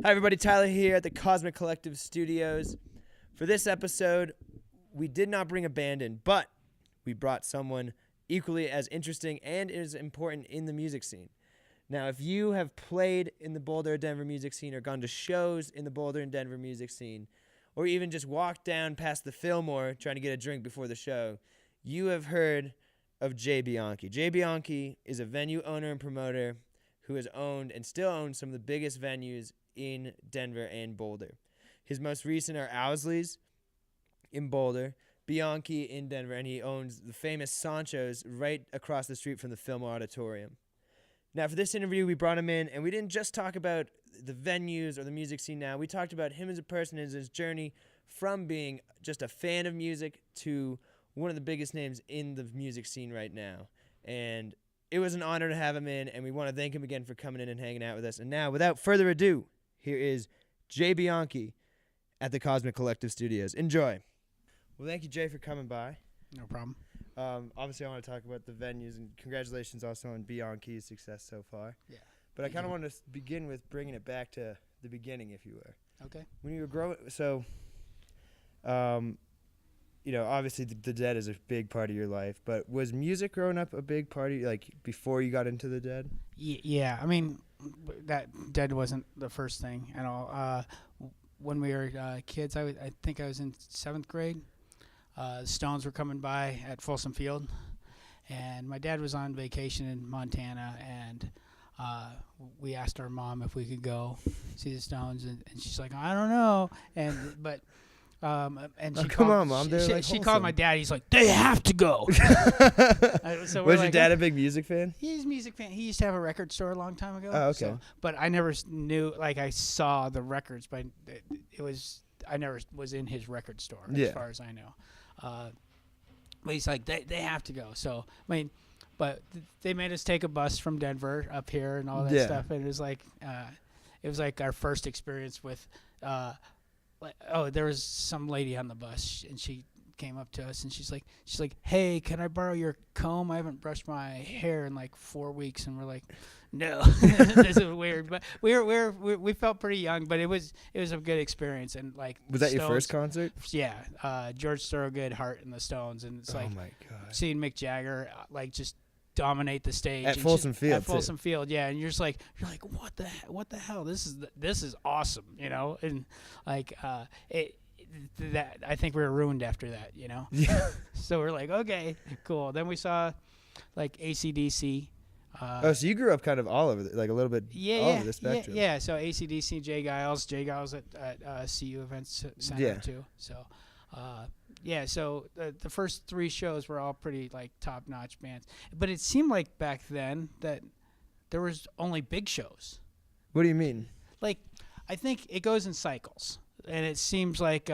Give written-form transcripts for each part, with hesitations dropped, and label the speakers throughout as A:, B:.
A: Hi everybody, Tyler here at the Cosmic Collective Studios. For this episode, we did not bring a band in, but we brought someone equally as interesting and as important in the music scene. Now, if you have played in the Boulder, Denver music scene or gone to shows in the Boulder and Denver music scene, or even just walked down past the Fillmore trying to get a drink before the show, you have heard of Jay Bianchi. Jay Bianchi is a venue owner and promoter who has owned and still owns some of the biggest venues in Denver and Boulder. His most recent are Owsley's in Boulder, Bianchi in Denver, and he owns the famous Sancho's right across the street from the Fillmore Auditorium. Now, for this interview, we brought him in, and we didn't just talk about the venues or the music scene now. We talked about him as a person and his journey from being just a fan of music to one of the biggest names in the music scene right now. And it was an honor to have him in, and we want to thank him again for coming in and hanging out with us. And now, without further ado, here is Jay Bianchi at the Cosmic Collective Studios. Enjoy. Well, thank you, Jay, for coming by.
B: No problem.
A: Obviously, I want to talk about the venues, and congratulations also on Bianchi's success so far.
B: Yeah.
A: But I kind of want to begin with bringing it back to the beginning, if you were.
B: Okay.
A: When you were growing, so, obviously the Dead is a big part of your life, but was music growing up a big part of you, like, before you got into the Dead?
B: Yeah, I mean, that Dead wasn't the first thing at all. When we were kids, I think I was in 7th grade. The Stones were coming by at Folsom Field, and my dad was on vacation in Montana, and we asked our mom if we could go see the Stones, and she's like, I don't know, and she
A: come on, Mom.
B: She called my dad. He's like, they have to go. So
A: was your dad a big music fan?
B: He's a music fan. He used to have a record store a long time ago.
A: Oh, okay.
B: But I never knew, like, I saw the records, but I never was in his record store as far as I know. But he's like, they have to go. So, I mean, but they made us take a bus from Denver up here and all that stuff. And it was like our first experience with, there was some lady on the bus, and she came up to us, and she's like, hey, can I borrow your comb? I haven't brushed my hair in like 4 weeks. And we're like, no, this is weird. But we felt pretty young, but it was a good experience. And like,
A: was that your first concert?
B: Yeah, George Thorogood, Hart, and the Stones, and it's
A: oh
B: like,
A: my God,
B: seeing Mick Jagger like just dominate the stage
A: at Folsom Field.
B: At Folsom Field, yeah, and you're like, what the hell? This is awesome, and like that I think we were ruined after that,
A: Yeah.
B: So we're like, okay, cool. Then we saw like AC/DC.
A: So you grew up kind of all over, like a little bit all over the spectrum.
B: Yeah. So AC/DC, Jay Giles at CU Events Center too. So, so the first 3 shows were all pretty like top-notch bands. But it seemed like back then that there was only big shows.
A: What do you mean?
B: Like, I think it goes in cycles, and it seems like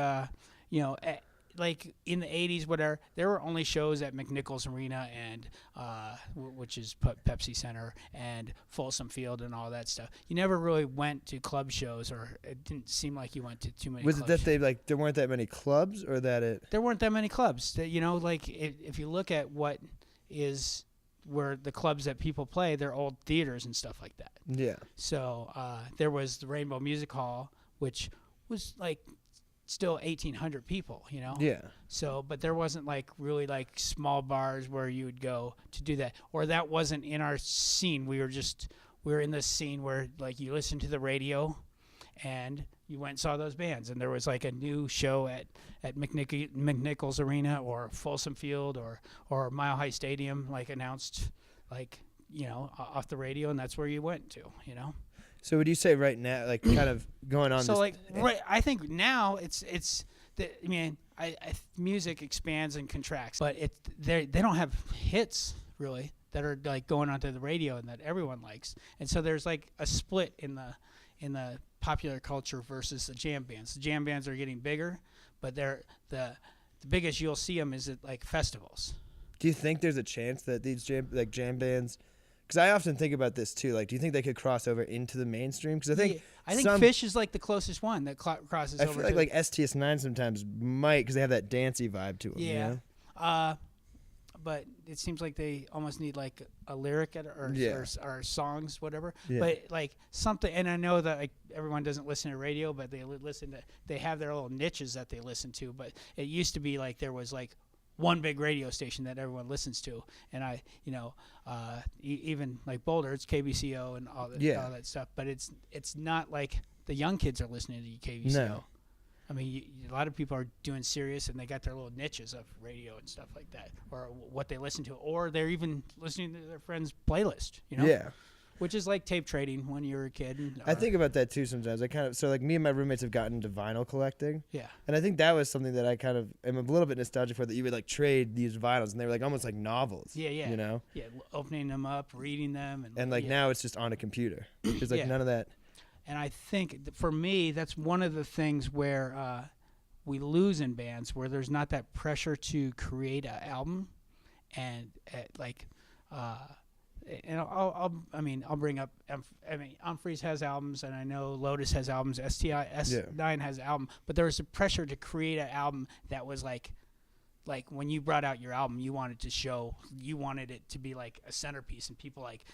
B: like in the 80s, whatever, there were only shows at McNichols Arena and which is Pepsi Center and Folsom Field and all that stuff. You never really went to club shows, or it didn't seem like you went to too many.
A: Was it that there weren't that many clubs, or that
B: there weren't that many clubs? That, like if you look at what is where the clubs that people play, they're old theaters and stuff like that.
A: Yeah.
B: So there was the Rainbow Music Hall, which was like still 1,800 people,
A: Yeah.
B: So, but there wasn't like really like small bars where you would go to do that, or that wasn't in our scene. We were in this scene where like you listened to the radio, and you went and saw those bands, and there was like a new show at McNichols Arena or Folsom Field or Mile High Stadium, like announced, like off the radio, and that's where you went to,
A: So would you say right now, like kind of going on?
B: So like right, I think now it's music expands and contracts, but they don't have hits really that are like going onto the radio and that everyone likes, and so there's like a split in the popular culture versus the jam bands. The jam bands are getting bigger, but they're the biggest you'll see them is at like festivals.
A: Do you think there's a chance that these jam bands? Because I often think about this too. Like, do you think they could cross over into the mainstream? Because I think
B: Fish is like the closest one that crosses over.
A: I feel like STS9 sometimes might, because they have that dancey vibe to them.
B: Yeah. but it seems like they almost need like a lyric or songs, whatever.
A: Yeah.
B: But like something, and I know that like everyone doesn't listen to radio, but they have their little niches that they listen to. But it used to be like there was like one big radio station that everyone listens to, and even like Boulder, it's KBCO and all that stuff. But it's not like the young kids are listening to KBCO.
A: No.
B: I mean, a lot of people are doing Sirius, and they got their little niches of radio and stuff like that, or what they listen to, or they're even listening to their friend's playlist,
A: Yeah.
B: Which is like tape trading when you were a kid.
A: I think about that too sometimes. Like me and my roommates have gotten into vinyl collecting.
B: Yeah. And
A: I think that was something that I kind of am a little bit nostalgic for, that you would like trade these vinyls, and they were like almost like novels.
B: Yeah. Yeah, opening them up, reading them.
A: And like now it's just on a computer. There's like none of that.
B: And I think for me, that's one of the things where we lose in bands, where there's not that pressure to create an album, and and I'll bring up. Umphreys has albums, and I know Lotus has albums. S9 has an album, but there was a pressure to create an album that was like when you brought out your album, you wanted it to be like a centerpiece, and people like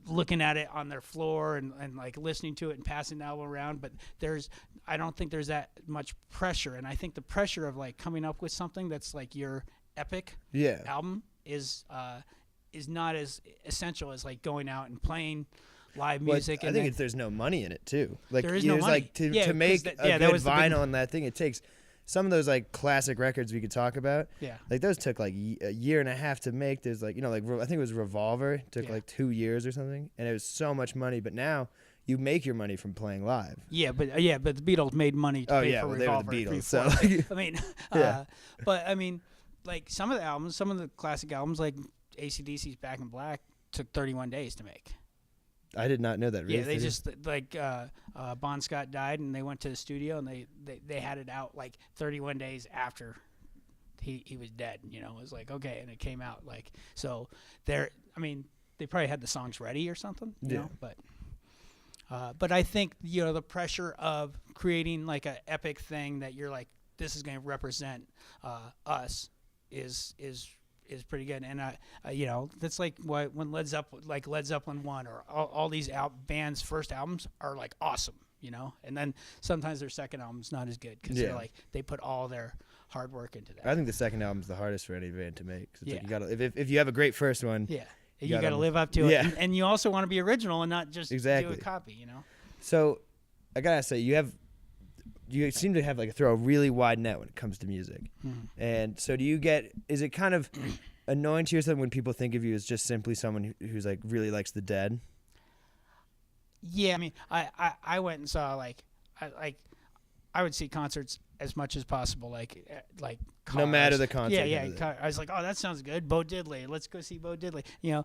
B: looking at it on their floor and like listening to it and passing the album around. But I don't think there's that much pressure, and I think the pressure of like coming up with something that's like your epic album is not as essential as like going out and playing live music.
A: I think there's no money in it too. Like
B: there is no money.
A: Like to make a good vinyl on that thing, it takes some of those like classic records we could talk about. Yeah. Like those took like a year and a half to make. There's like, I think it was Revolver. It took like 2 years or something, and it was so much money. But now you make your money from playing live.
B: Yeah, but the Beatles made money to pay for Revolver.
A: They were the Beatles.
B: So but I mean, like some of the classic albums, like AC/DC's Back in Black, took 31 days to make.
A: I did not know that. Really?
B: Yeah, they just like Bon Scott died, and they went to the studio, and they had it out like 31 days after he was dead. It was like okay, and it came out like so. They probably had the songs ready or something. You know, but I think the pressure of creating like an epic thing that you're like, this is going to represent us is pretty good. And that's like when Led Zeppelin 1 or all these bands' first albums are like awesome, and then sometimes their second album's not as good because they're like they put all their hard work into that.
A: I think the second album's the hardest for any band to make. It's like you gotta, if you have a great first one, you gotta live up to it, and you also want to be original and not just do a copy.
B: So
A: I gotta say, you seem to have throw a really wide net when it comes to music. And so is it kind of annoying to yourself when people think of you as just simply someone who's like really likes the Dead?
B: Yeah, I mean, I went and saw I would see concerts as much as possible, like Cars.
A: No matter the concert.
B: Yeah. I was like, oh, that sounds good. Bo Diddley, let's go see Bo Diddley. I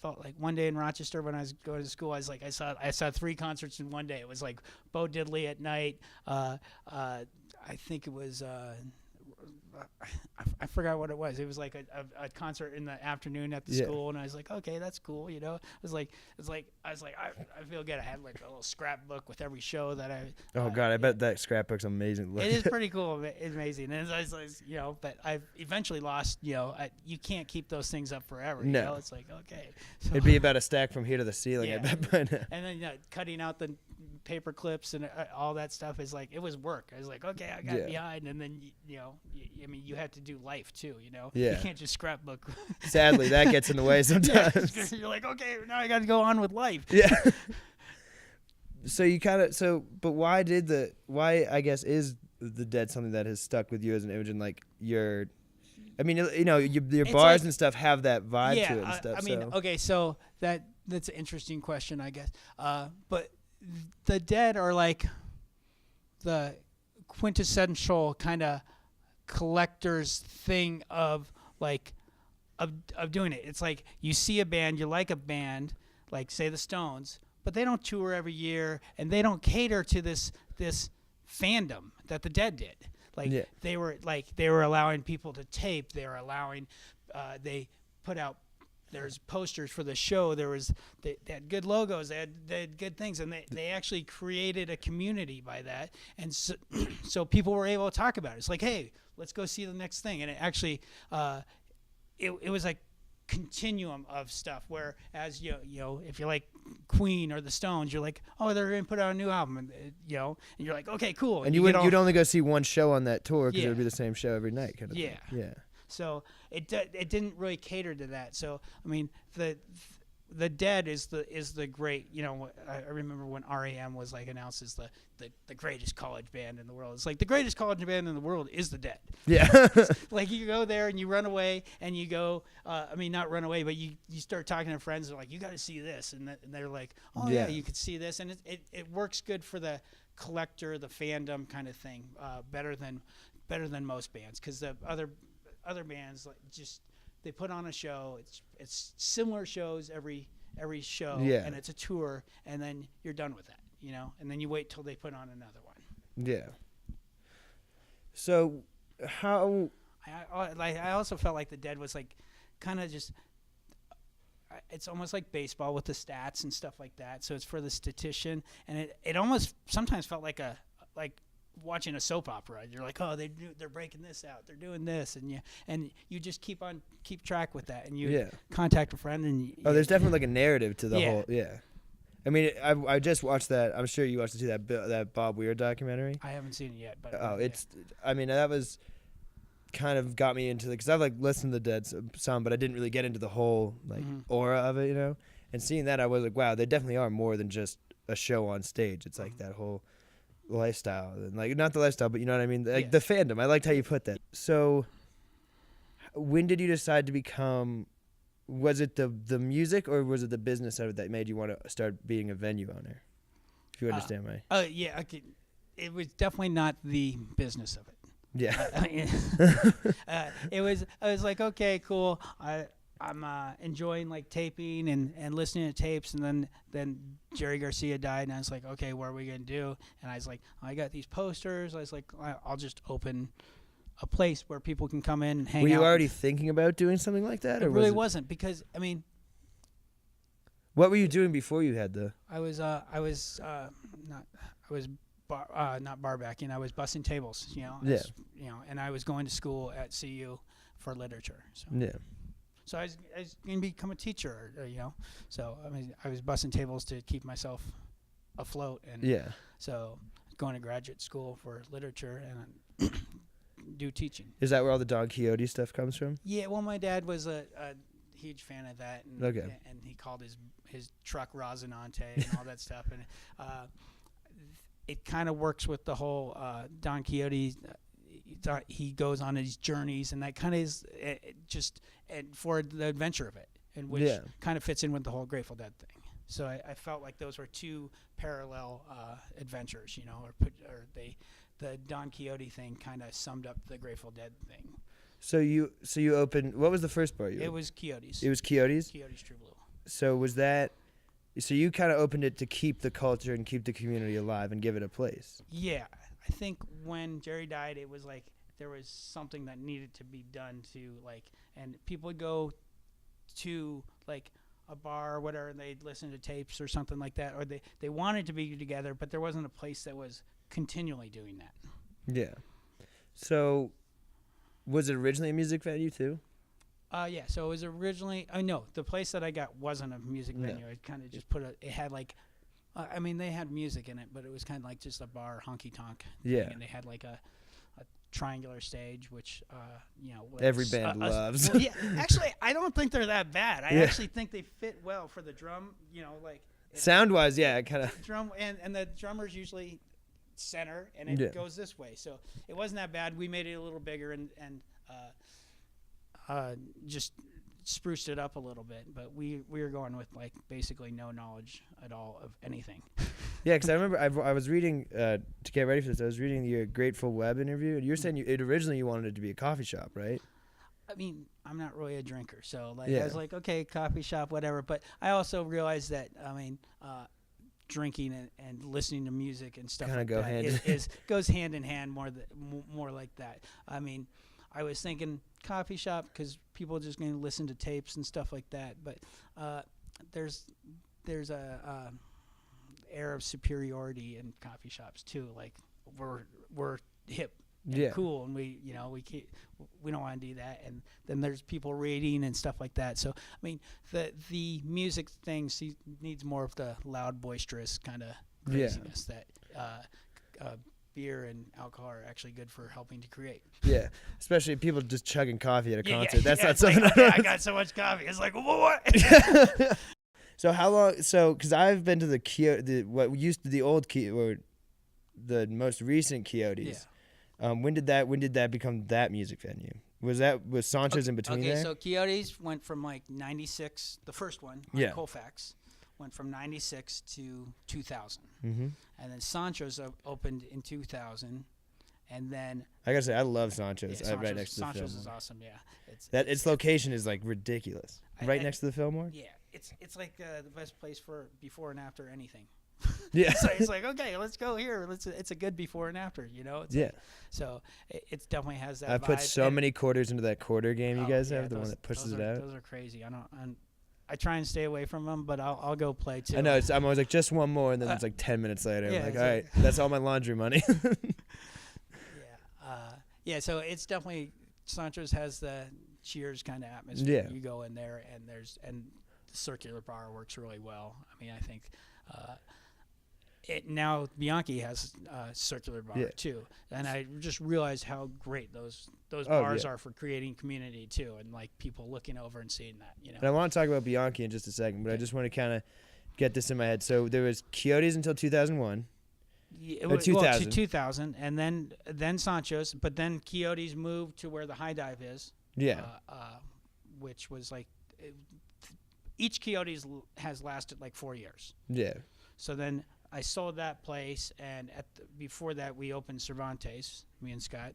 B: felt like one day in Rochester when I was going to school, I was like, I saw 3 concerts in one day. It was like Bo Diddley at night. I think it was. I forgot what it was. It was like a concert in the afternoon at the school, and I was like, okay, that's cool. I feel good. I had like a little scrapbook with every show that I.
A: Oh God, I bet that scrapbook's amazing.
B: It is pretty cool. It's amazing, and but I've eventually lost. You can't keep those things up forever.
A: No,
B: it's like okay. So,
A: it'd be about a stack from here to the ceiling. I bet by now.
B: And then cutting out the paper clips and all that stuff is like it was work. I was like, okay, I got behind, and then you have to do life too. You can't just scrapbook. Sadly,
A: that gets in the way sometimes.
B: You're like, okay, now I got to go on with life.
A: Yeah. So you but why I guess is the Dead something that has stuck with you as an image, and like your bars and stuff have that vibe to it and stuff.
B: Okay, so that's an interesting question, I guess. But the Dead are like the quintessential kind of collector's thing of doing it. It's like you see a band, you like a band, like say the Stones, but they don't tour every year, and they don't cater to this fandom that the Dead did. They were allowing people to tape. They were allowing they put out. There's posters for the show. They had good logos. They had good things, and they actually created a community by that. And so people were able to talk about it. It's like, hey, let's go see the next thing. And it actually it was like continuum of stuff. Whereas you know, if you're like Queen or the Stones, you're like, oh, they're gonna put out a new album, and you know, and you're like, okay, cool.
A: And you'd only go see one show on that tour because it would be the same show every night, kind of
B: yeah,
A: thing. Yeah.
B: So it didn't really cater to that. So I mean, the Dead is the great, you know, I remember when REM was like announced as the greatest college band in the world. It's like the greatest college band in the world is the Dead.
A: Yeah.
B: Like you go there and you run away and you go, I mean, not run away, but you start talking to friends. They're like, you got to see this. And they're like, oh yeah, you could see this. And it works good for the collector, the fandom kind of thing, better than most bands. Cause the other bands like just, they put on a show. It's similar shows every show, and it's a tour, and then you're done with that, you know. And then you wait till they put on another one.
A: Yeah. So, how?
B: I also felt like the Dead was like, kind of just. It's almost like baseball with the stats and stuff like that. So it's for the statistician, and it almost sometimes felt like watching a soap opera. You're like, oh, they're breaking this out, they're doing this, and you just keep track with that, and you contact a friend, and
A: there's definitely like a narrative to the whole. I mean, I just watched that. I'm sure you watched it too. That Bob Weir documentary.
B: I haven't seen it yet, but
A: it's. I mean, that was kind of got me into because I've like listened to the Dead some, but I didn't really get into the whole like aura of it, you know. And seeing that, I was like, wow, they definitely are more than just a show on stage. It's like that whole lifestyle, and like not the lifestyle, but you know what I mean, like the fandom. I liked how you put that. So when did you decide to become, was it the music or was it the business of it that made you want to start being a venue owner, if you understand my
B: it was definitely not the business of it. It was like, okay, cool, I'm enjoying like taping and listening to tapes, and then Jerry Garcia died, and I was like, okay, what are we gonna do? And I was like, I got these posters. I was like, I'll just open a place where people can come in and hang out.
A: Were you already thinking about doing something like that?
B: It really wasn't, because I mean,
A: what were you doing before you had the?
B: I was not bar backing. I was bussing tables, you know. And I was going to school at CU for literature. So. Yeah. So I was going to become a teacher, you know. So I mean, I was bussing tables to keep myself afloat, and so going to graduate school for literature and do teaching.
A: Is that where all the Don Quixote stuff comes from?
B: Yeah. Well, my dad was a huge fan of that, and he called his truck Rosinante and all that stuff, and it kind of works with the whole Don Quixote. He goes on his journeys, and that kind of is just for the adventure of it, and which kind of fits in with the whole Grateful Dead thing. So I felt like those were two parallel adventures, you know, the Don Quixote thing kind of summed up the Grateful Dead thing.
A: So you opened. What was the first bar you?
B: It was Quixotes.
A: It was Quixotes.
B: Quixotes True Blue.
A: So was that? So you kind of opened it to keep the culture and keep the community alive and give it a place.
B: Yeah. I think when Jerry died, it was like there was something that needed to be done to like, and people would go to like a bar or whatever, and they'd listen to tapes or something like that, or they wanted to be together, but there wasn't a place that was continually doing that. Yeah.
A: So was it originally a music venue too?
B: Yeah. So it was originally, no, the place that I got wasn't a music venue. It kind of just it had like, I mean, they had music in it, but it was kind of like just a bar honky tonk.
A: Yeah.
B: And they had like a triangular stage, which, you know.
A: Every band loves.
B: Well, yeah. Actually, I don't think they're that bad. I actually think they fit well for the drum, you know, like.
A: Sound-wise, yeah, kind of.
B: Drum, and the drummer's usually center, and it goes this way. So it wasn't that bad. We made it a little bigger and just spruced it up a little bit, but we were going with like basically no knowledge at all of anything.
A: Yeah, because I remember I was reading to get ready for this. I was reading your Grateful Web interview, and you were saying originally you wanted it to be a coffee shop, right?
B: I mean, I'm not really a drinker, so like I was like, okay, coffee shop, whatever. But I also realized that drinking and listening to music and stuff
A: kind of
B: like that goes hand in hand more like that. I mean, I was thinking coffee shop because people are just going to listen to tapes and stuff like that. But there's a air of superiority in coffee shops too. Like we're hip
A: Yeah.
B: cool, and we don't want to do that. And then there's people reading and stuff like that. So I mean, the music thing needs more of the loud, boisterous kind of craziness that beer and alcohol are actually good for helping to create.
A: Yeah, especially people just chugging coffee at a concert.
B: Yeah,
A: That's not
B: it's
A: something.
B: like, okay, I got so much coffee. It's like, what?
A: So how long? So because I've been to the old or the most recent Coyotes.
B: Yeah.
A: When did that become that music venue? Was Sancho's in between there?
B: Okay, so Coyotes went from like 96, the first one, on Colfax, went from 96 to 2000.
A: Mm-hmm.
B: And then Sancho's opened in 2000. And then
A: I gotta say, I love Sancho's.
B: Sancho's
A: Right next to the Fillmore.
B: Sancho's is awesome, yeah.
A: Its location is like ridiculous. Right next to the Fillmore?
B: Yeah, it's like the best place for before and after anything.
A: Yeah.
B: So it's like, okay, let's go here. It's a good before and after, It's
A: yeah.
B: Like, so it definitely has that
A: I
B: vibe.
A: put so many quarters into that quarter game you guys have, the
B: those,
A: one that pushes it out.
B: Those are crazy. I try and stay away from them, but I'll go play too.
A: I know. I'm always like, just one more, and then it's like 10 minutes later. I'm like, all right, that's all my laundry money.
B: Yeah. So it's definitely Sancho's has the Cheers kind of atmosphere.
A: Yeah.
B: You go in there, and the circular bar works really well. I mean, I think. Now Bianchi has circular bar too, and I just realized how great those bars are for creating community too, and like people looking over and seeing that.
A: And I want to talk about Bianchi in just a second, but I just want to kind of get this in my head. So there was Coyotes until 2001.
B: Yeah,
A: 2000.
B: Well, to 2000, and then Sancho's, but then Coyotes moved to where the High Dive is.
A: Yeah.
B: Which was like each Coyotes has lasted like 4 years.
A: Yeah.
B: So then I sold that place, and before that we opened Cervantes. Me and Scott.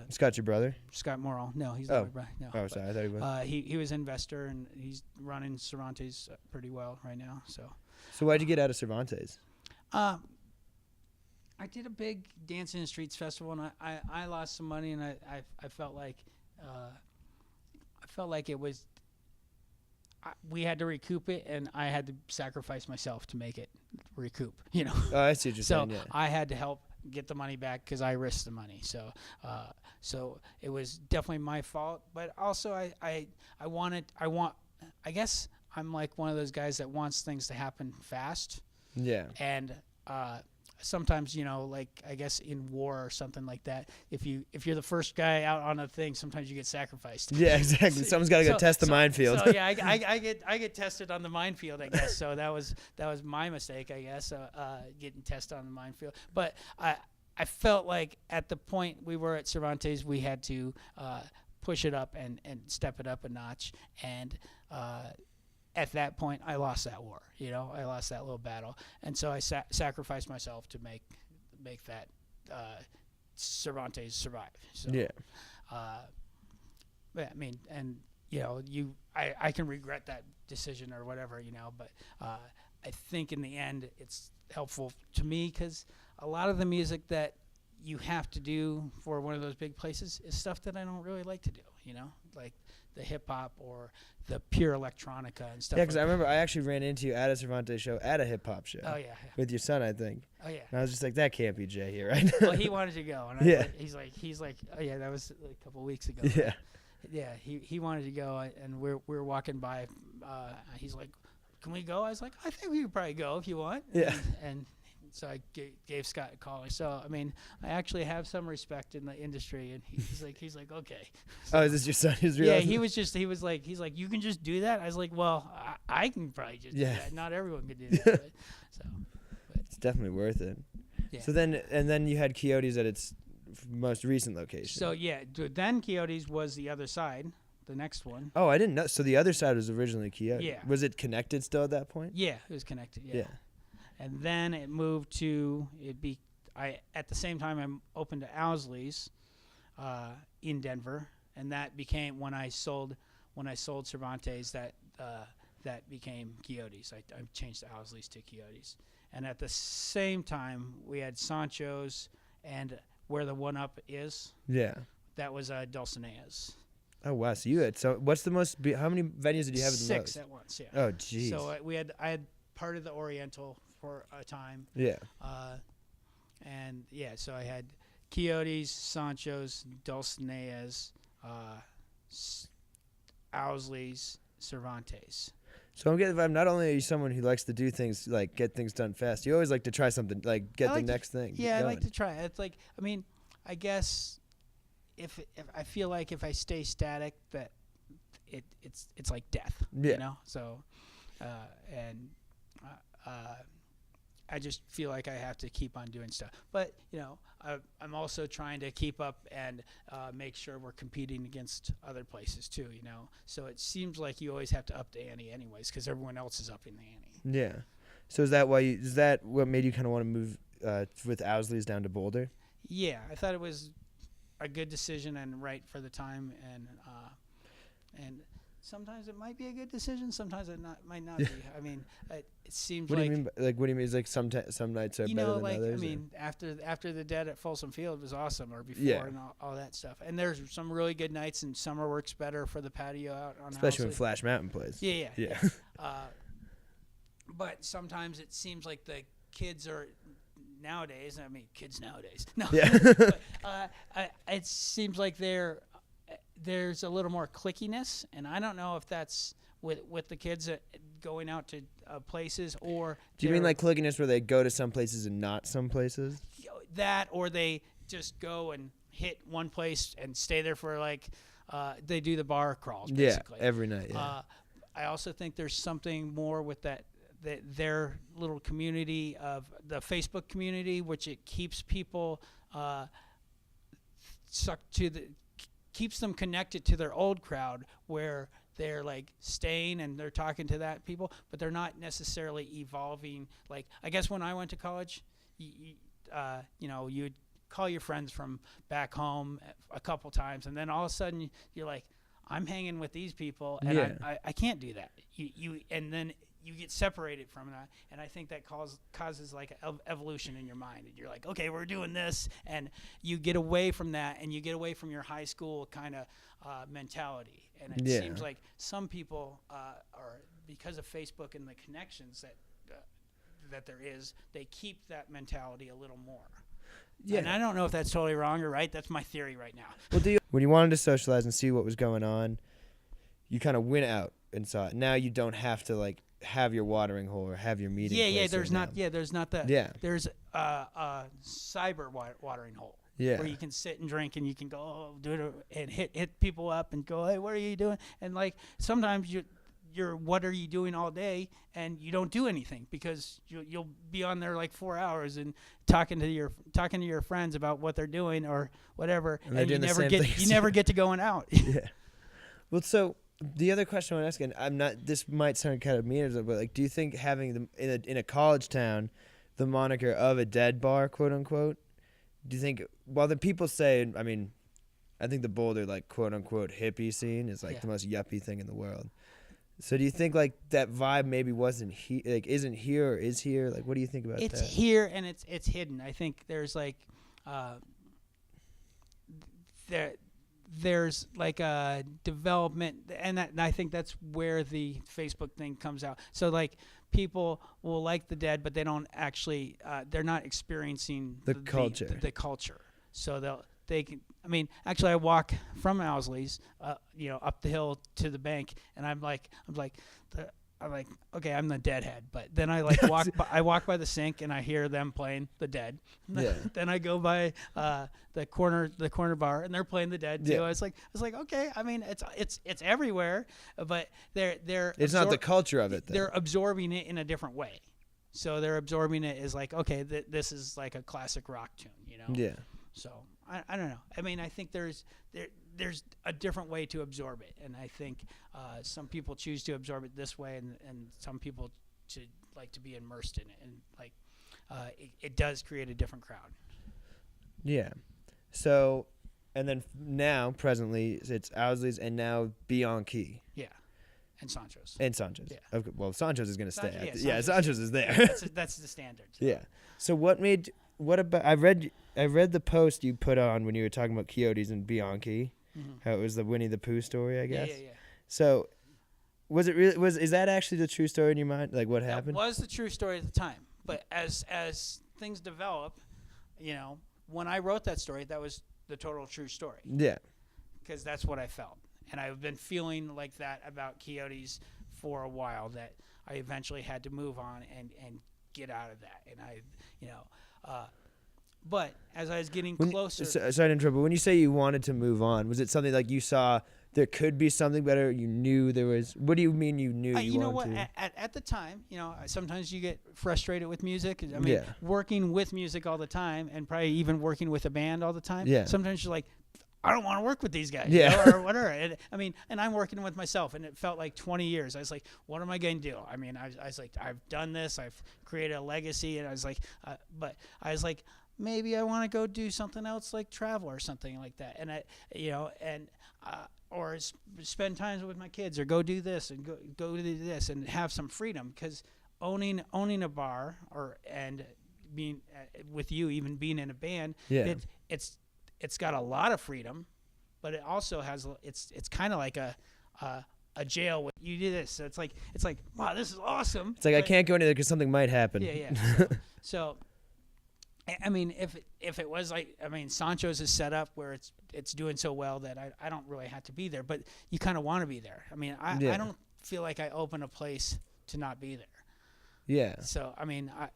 A: Scott's your brother?
B: Scott Morrill. No, he's not my brother. No.
A: Oh, sorry, I thought he was.
B: He was an investor, and he's running Cervantes pretty well right now. So
A: why'd you get out of Cervantes?
B: I did a big Dancing in the Streets festival, and I lost some money, and I felt like it was. We had to recoup it, and I had to sacrifice myself to make it recoup.
A: Oh, I see what you're saying. Yeah.
B: I had to help get the money back because I risked the money. So it was definitely my fault. But also, I guess I'm like one of those guys that wants things to happen fast.
A: Yeah.
B: And sometimes, like I guess in war or something like that, if you're the first guy out on a thing, sometimes you get sacrificed.
A: Yeah, exactly. Someone's got to go test the minefield.
B: So yeah, I get tested on the minefield, I guess. So that was my mistake, I guess, getting tested on the minefield. But I felt like at the point we were at Cervantes, we had to push it up and step it up a notch. And at that point, I lost that war. I lost that little battle, and so I sacrificed myself to make that Cervantes survive. So,
A: yeah.
B: I mean, and I can regret that decision or whatever, but I think in the end it's helpful to me because a lot of the music that you have to do for one of those big places is stuff that I don't really like to do. Like the hip hop or the pure electronica and stuff.
A: Yeah, because I remember I actually ran into you at a Cervantes show, at a hip hop show.
B: Oh yeah.
A: With your son, I think.
B: Oh yeah.
A: And I was just like, that can't be Jay here, right?
B: Well, he wanted to go, and he's like, oh yeah, that was like a couple of weeks ago.
A: Yeah.
B: Yeah, he wanted to go, and we're walking by. He's like, can we go? I was like, I think we could probably go if you want.
A: Yeah.
B: And so I gave Scott a call. So I mean, I actually have some respect in the industry, and he's like, okay. So,
A: oh, is this your son?
B: Yeah, he was like, you can just do that. I was like, well, I can probably just do that. Not everyone can do that. But
A: it's definitely worth it.
B: Yeah.
A: So then you had Coyotes at its most recent location.
B: So yeah, then Coyotes was the other side, the next one.
A: Oh, I didn't know. So the other side was originally Coyotes.
B: Yeah.
A: Was it connected still at that point?
B: Yeah, it was connected.
A: Yeah.
B: And then it moved to at the same time I opened to Owsley's in Denver, and that became when I sold Cervantes that became Coyotes. I changed the Owsley's to Coyotes, and at the same time we had Sancho's and where the one up is.
A: Yeah.
B: That was Dulcinea's.
A: Oh wow! So you had what's the most? How many venues did you have?
B: 6 at once. Yeah.
A: Oh geez.
B: So I had part of the Oriental for a time.
A: Yeah.
B: And yeah, so I had Quixotes, Sanchos, Dulcineas, Owsley's, Cervantes.
A: So I'm getting the vibe, not only are you someone who likes to do things, like get things done fast, you always like to try something, like get the next thing.
B: Yeah, I like to try. It's like, I mean, I guess if I feel like if I stay static, that it's like death.
A: Yeah.
B: You know. So, I just feel like I have to keep on doing stuff. But I'm also trying to keep up and make sure we're competing against other places too. So it seems like you always have to up the ante anyways, because everyone else is upping the ante.
A: Yeah. So is that what made you kind of want to move with Owsley's down to Boulder?
B: Yeah, I thought it was a good decision and right for the time, and sometimes it might be a good decision, sometimes it might not be. I mean, it seems
A: what
B: like.
A: What do you mean? What do you mean? Is like some nights are better than others?
B: I mean, after the Dead at Folsom Field was awesome, or before, and all that stuff. And there's some really good nights, and summer works better for the patio out on.
A: Especially when Flash Mountain plays.
B: Yeah. But sometimes it seems like the kids are. Nowadays, I mean, kids nowadays. No,
A: yeah.
B: But, it seems like there's a little more clickiness, and I don't know if that's with the kids going out to places, or
A: do you mean like clickiness where they go to some places and not some places?
B: That, or they just go and hit one place and stay there for like they do the bar crawls basically.
A: Yeah, every night. Yeah.
B: I also think there's something more with that their little community of the Facebook community, which it keeps people keeps them connected to their old crowd, where they're like staying and they're talking to that people, but they're not necessarily evolving. Like, I guess when I went to college, you'd call your friends from back home a couple times, and then all of a sudden you're like, I'm hanging with these people, and I can't do that. And then you get separated from that, and I think that causes like evolution in your mind. And you're like, okay, we're doing this, and you get away from that, and you get away from your high school kind of mentality. And it seems like some people are, because of Facebook and the connections that there is, they keep that mentality a little more. Yeah. And I don't know if that's totally wrong or right. That's my theory right now.
A: Well, when you wanted to socialize and see what was going on, you kind of went out and saw it. Now you don't have to like have your watering hole or have your meeting place.
B: There's not that.
A: Yeah.
B: There's a cyber watering hole.
A: Yeah.
B: Where you can sit and drink, and you can go do it and hit people up and go, hey, what are you doing? And like sometimes you're what are you doing all day, and you don't do anything because you'll be on there like 4 hours and talking to your friends about what they're doing or whatever, and you never get to going out.
A: Yeah. Well, so the other question I want to ask, and this might sound kind of mean, but like, do you think having them in a college town, the moniker of a dead bar, quote unquote, do you think? Well, the people say, I mean, I think the Boulder like quote unquote hippie scene is like the most yuppie thing in the world. So do you think like that vibe maybe wasn't isn't here or is here? Like, what do you think about that?
B: It's here and it's hidden. I think there's like there's like a development, and I think that's where the Facebook thing comes out. So like people will like the Dead, but they don't actually they're not experiencing the culture. So they can. I mean, actually, I walk from Owsley's, up the hill to the bank, and I'm like, okay, I'm the Deadhead. But then I like walk by the sink, and I hear them playing the Dead.
A: Yeah.
B: Then I go by the corner bar, and they're playing the Dead too.
A: Yeah.
B: I was like, okay. I mean, it's everywhere, but they're
A: it's not the culture of it, though.
B: They're absorbing it in a different way. So they're absorbing it as like, okay, this is like a classic rock tune,
A: Yeah.
B: So I don't know. I mean, I think there's a different way to absorb it, and I think some people choose to absorb it this way, and some people to like to be immersed in it, and like it does create a different crowd.
A: Yeah. So, and then now presently it's Owsley's and now Bianchi.
B: Yeah. And Sancho's.
A: Yeah. Okay. Well, Sancho's is going to stay.
B: Sancho's
A: is there.
B: That's the standard.
A: Yeah. So what about? I read the post you put on when you were talking about Quixotes and Bianchi. Mm-hmm. How it was the Winnie the Pooh story, I guess.
B: Yeah.
A: So, is that actually the true story in your mind? Like what happened?
B: That was the true story at the time, but as things develop, when I wrote that story, that was the total true story.
A: Yeah.
B: Because that's what I felt. And I've been feeling like that about Coyotes for a while, that I eventually had to move on and get out of that. And but as I was getting closer.
A: Sorry to interrupt, but when you say you wanted to move on, was it something like you saw there could be something better? You knew there was. What do you mean you knew you
B: know what?
A: wanted to?
B: At the time, sometimes you get frustrated with music. I mean, working with music all the time, and probably even working with a band all the time.
A: Yeah.
B: Sometimes you're like, I don't want to work with these guys.
A: Yeah.
B: Or whatever. And I'm working with myself, and it felt like 20 years. I was like, what am I going to do? I mean, I was like, I've done this. I've created a legacy, and I was like, but I was like, maybe I want to go do something else, like travel or something like that. And or spend time with my kids, or go do this and go do this and have some freedom. Because owning a bar and being with you, even being in a band, it's got a lot of freedom, but it also has it's kind of like a jail. When you do this, so it's like wow, this is awesome.
A: It's like I can't go in there because something might happen.
B: Yeah. So I mean, if it was like, I mean, Sancho's is set up where it's doing so well that I don't really have to be there, but you kind of want to be there. I mean, I don't feel like I open a place to not be there.
A: Yeah.
B: So I mean, I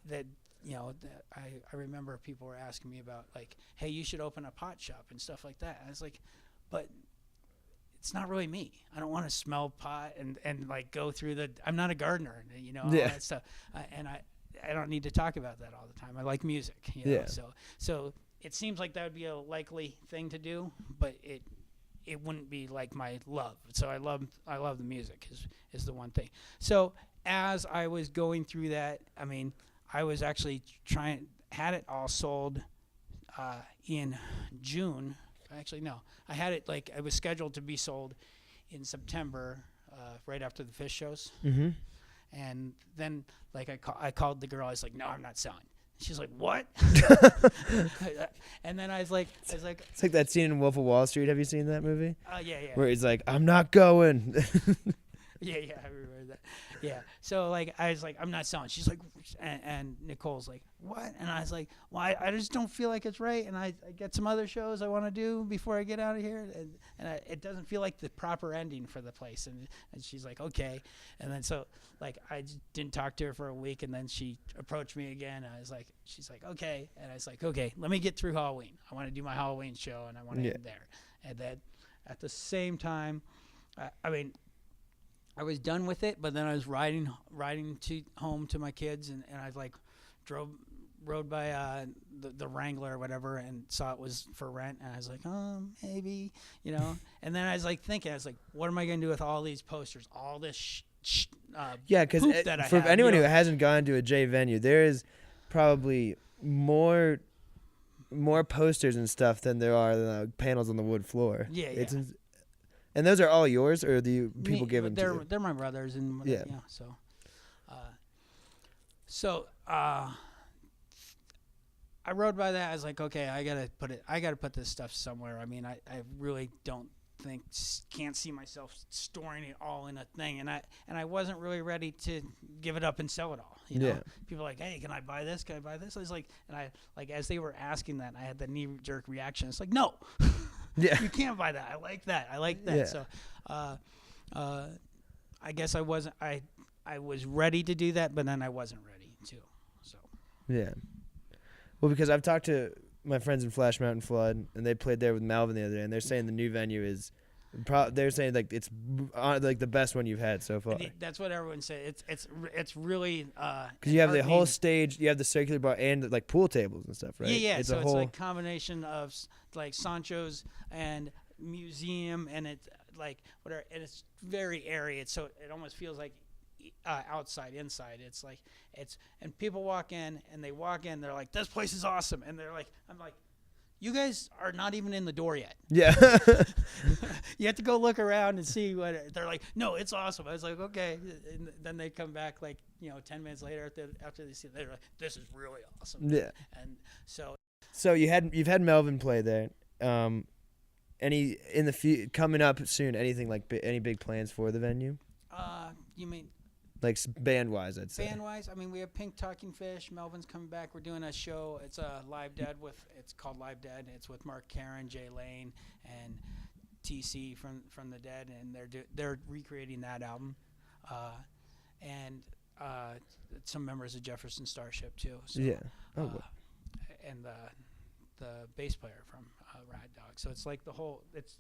B: remember people were asking me about, like, hey, you should open a pot shop and stuff like that. And I was like, but it's not really me. I don't want to smell pot and like go through I'm not a gardener, all that stuff. And I don't need to talk about that all the time. I like music, So it seems like that would be a likely thing to do, but it wouldn't be like my love. So I love the music is the one thing. So as I was going through that, I mean, I was actually had it all sold in June. Actually, no, I had it like I was scheduled to be sold in September, right after the Fish shows.
A: Mm-hmm.
B: And then, like, I called the girl. I was like, "No, I'm not selling." She's like, "What?" And then I was like, "It's
A: like that scene in Wolf of Wall Street. Have you seen that movie?
B: Yeah.
A: Where he's like, "I'm not going."
B: Yeah, I remember that. Yeah. So, like, I was like, I'm not selling. She's like, and Nicole's like, what? And I was like, well, I just don't feel like it's right. And I get some other shows I want to do before I get out of here. And it doesn't feel like the proper ending for the place. And she's like, okay. And then so, like, I just didn't talk to her for a week. And then she approached me again. She's like, okay. And I was like, okay, let me get through Halloween. I want to do my Halloween show, and I want to end there. And then at the same time, I mean, I was done with it, but then I was riding home to my kids, and I like rode by the Wrangler or whatever, and saw it was for rent, and I was like, oh, maybe, And then I was like thinking, what am I going to do with all these posters, all this
A: because for anyone who hasn't gone to a Jay venue, there is probably more posters and stuff than there are panels on the wood floor.
B: Yeah.
A: And those are all yours, or do you people give them to you?
B: They're my brothers, and so I rode by that. I was like, okay, I gotta put this stuff somewhere. I mean, I really can't see myself storing it all in a thing, and I wasn't really ready to give it up and sell it all. People are like, hey, can I buy this? Can I buy this? I was like, and I like as they were asking that, I had the knee jerk reaction. It's like, no. Yeah, you can't buy that. I like that. Yeah. So, I guess I wasn't. I was ready to do that, but then I wasn't ready to. So.
A: Yeah. Well, because I've talked to my friends in Flash Mountain Flood, and they played there with Malvin the other day, and they're saying the new venue is. They're saying like it's like the best one you've had so far.
B: That's what everyone said. It's really
A: because you have the whole stage, you have the circular bar, and like pool tables and stuff, right?
B: Yeah. It's like a combination of like Sancho's and museum, and it's like whatever, and it's very airy. So it almost feels like outside, inside. It's like and people walk in, they're like, this place is awesome, and they're like, I'm like, you guys are not even in the door yet.
A: Yeah.
B: You have to go look around and see what they're like. No, it's awesome. I was like, okay. And then they come back 10 minutes later after they see it. They're like, this is really awesome.
A: Yeah.
B: And so
A: you've had Melvin play there. Any in the coming up soon? Anything like any big plans for the venue?
B: You mean
A: Like band-wise, I'd say.
B: Band-wise, I mean, we have Pink Talking Fish. Melvin's coming back. We're doing a show. It's a Live Dead it's called Live Dead. It's with Mark Karen, Jay Lane, and TC from the Dead, and they're recreating that album, and some members of Jefferson Starship too. So,
A: Yeah.
B: And the bass player from Rat Dog. So it's like the whole. It's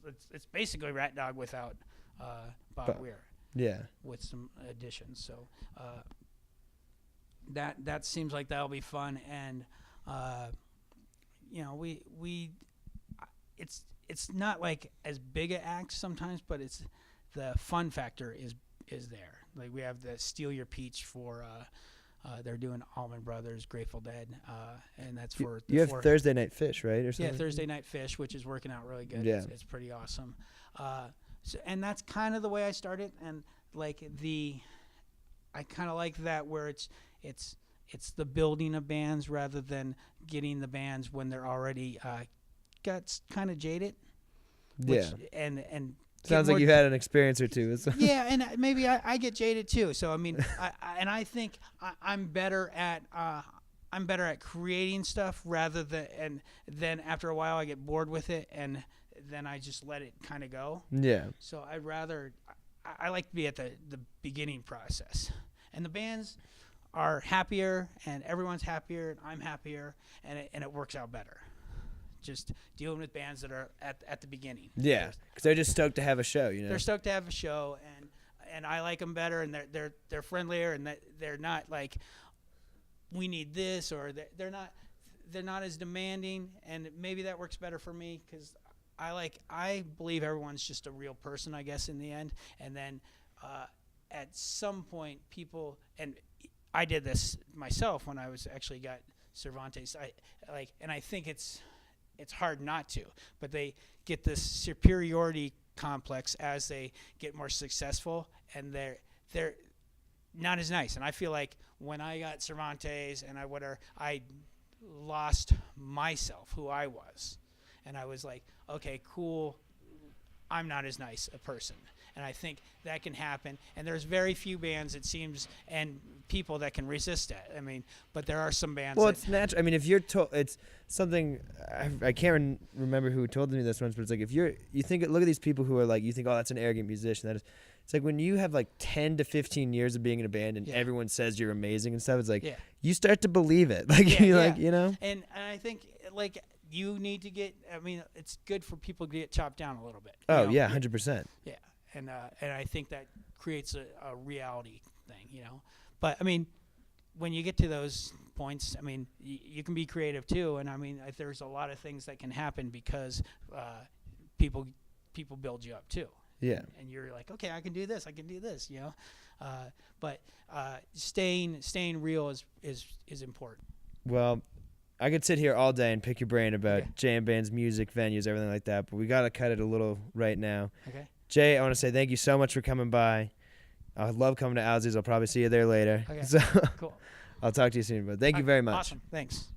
B: basically Rat Dog without Bob Weir.
A: Yeah.
B: With some additions. So that seems like that'll be fun, and it's not like as big an act sometimes, but it's the fun factor is there. Like we have the Steal Your Peach for they're doing Allman Brothers, Grateful Dead, and that's for
A: you have Thursday Night Fish, right, or something?
B: Yeah, Thursday Night Fish, which is working out really good.
A: Yeah.
B: It's pretty awesome. So, and that's kind of the way I started, and like I kind of like that where it's the building of bands rather than getting the bands when they're already got kind of jaded.
A: Yeah.
B: And
A: sounds like you had an experience or two.
B: Yeah, and maybe I get jaded too. So I mean, I think I'm better at creating stuff rather than and then after a while I get bored with it and then I just let it kind of go.
A: Yeah.
B: So I like to be at the beginning process, and the bands are happier, and everyone's happier, and I'm happier, and it works out better. Just dealing with bands that are at the beginning.
A: Yeah, because they're just stoked to have a show, you know.
B: They're stoked to have a show, and I like them better, and they're friendlier, and they're not like we need this, or they're not as demanding, and maybe that works better for me because I believe everyone's just a real person, I guess, in the end, and then at some point people, and I did this myself when I was actually got Cervantes. And I think it's hard not to, but they get this superiority complex as they get more successful, and they're not as nice. And I feel like when I got Cervantes and I lost myself, who I was, and I was like, okay, cool, I'm not as nice a person. And I think that can happen. And there's very few bands, it seems, and people that can resist that. I mean, but there are some bands.
A: Well, it's natural. I mean, if you're told, it's something, I can't remember who told me this once, but it's like if you think, look at these people who are like, you think, oh, that's an arrogant musician. That is, it's like when you have like 10 to 15 years of being in a band and everyone says you're amazing and stuff, it's like you start to believe it. Like, like, you know?
B: And I think, like, you need to get, I mean, it's good for people to get chopped down a little bit.
A: Oh, yeah, 100%.
B: Yeah. And I think that creates a reality thing, you know. But, I mean, when you get to those points, I mean, you can be creative too. And, I mean, there's a lot of things that can happen because people build you up too.
A: Yeah.
B: And you're like, okay, I can do this, you know. But staying real is important.
A: Well, I could sit here all day and pick your brain about jam bands, music, venues, everything like that, but we got to cut it a little right now.
B: Okay.
A: Jay, I want to say thank you so much for coming by. I love coming to Owsley's. I'll probably see you there later.
B: Okay.
A: So
B: Cool.
A: I'll talk to you soon, but thank you very much.
B: Awesome. Thanks.